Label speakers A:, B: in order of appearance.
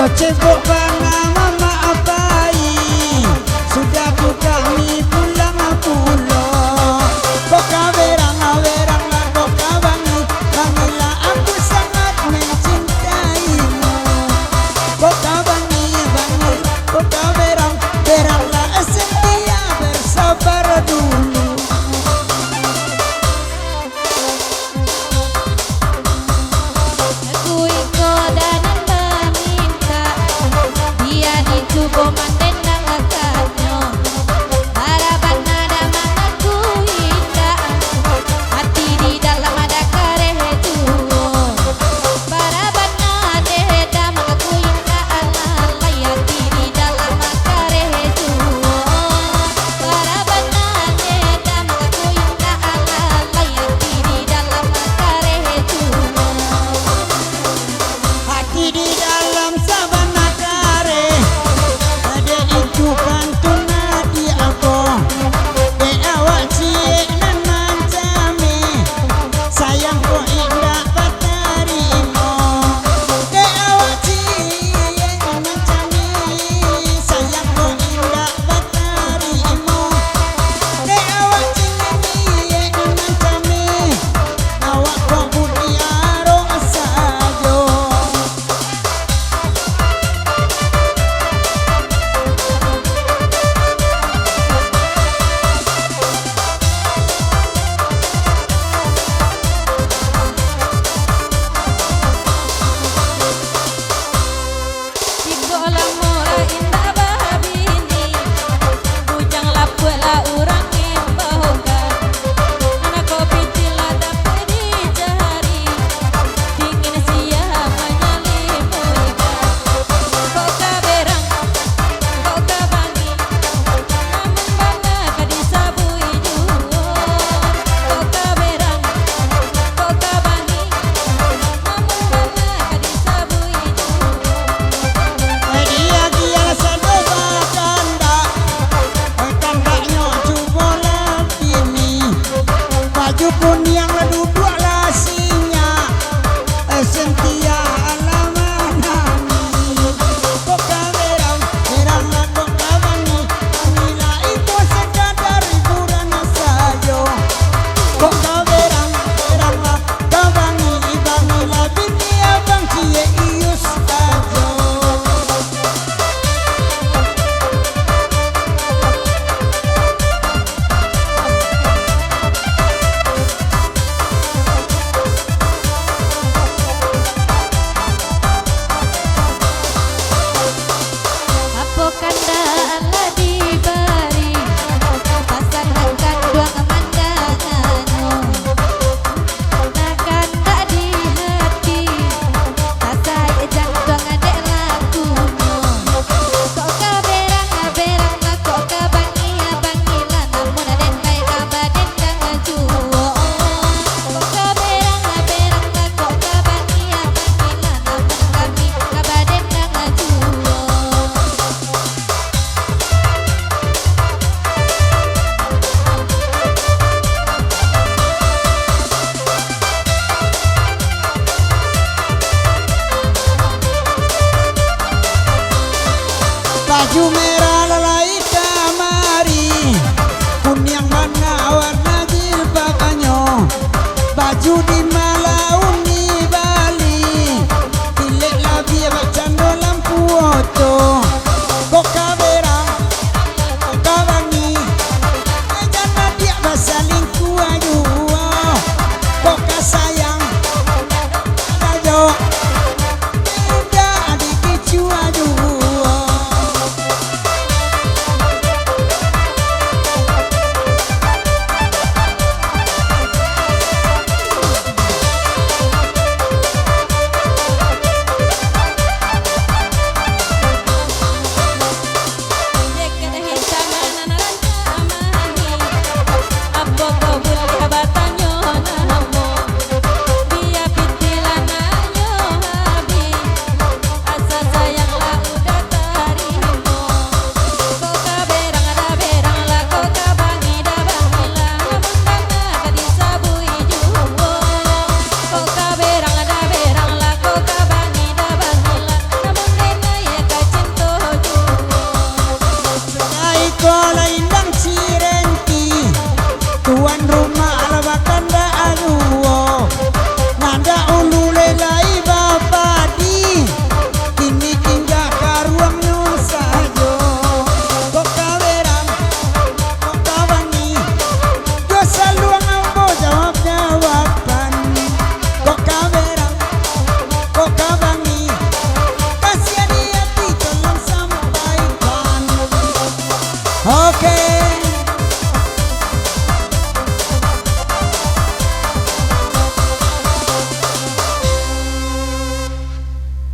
A: Yo cebok bana mama abai, sudah ku kami pulang pulang. Boka berang berang lah boka bangi, bangilah aku sangat mencintaimu. Boka bangi bangi, boka berang beranglah setia bersabar dulu.
B: Aku ikut dan meminta dia dicoba mandenang akadnya. Harapan ada mangaku indah, hati di dalam ada kareh tuo. Harapan ada mangaku indah, alalai hati di dalam kareh tuo. Harapan ada mangaku indah, alalai hati di dalam kareh tuo.
A: Hati di dalam sabana kare, ada itu kantuna di aku. De awak cie nanan jami, sayang ko indah batarimo. De awak cie nanan jami, sayang ko indah batarimo. De awak cie nanan jami, awak ko budi aro sajo.
B: Tigola mora indah babini, bujang lapela urang emboga. Anak kopi cila dapat dicari, dingin siang menyelimuikan. Koka berang, koka bangi, namun bangga kadisabui juo. Koka berang, koka bangi, namun bangga kadisabui juo.
A: Dia dia sadoba kanda, kandanya cuba lapini. Baju pun yang duduk lasinya, sentia alamanani. Boka berang berang boka bangi, bangilah itu sekadar hiburan saja. Boka berang berang boka bangi, bangilah binti abang cie ius aja. oke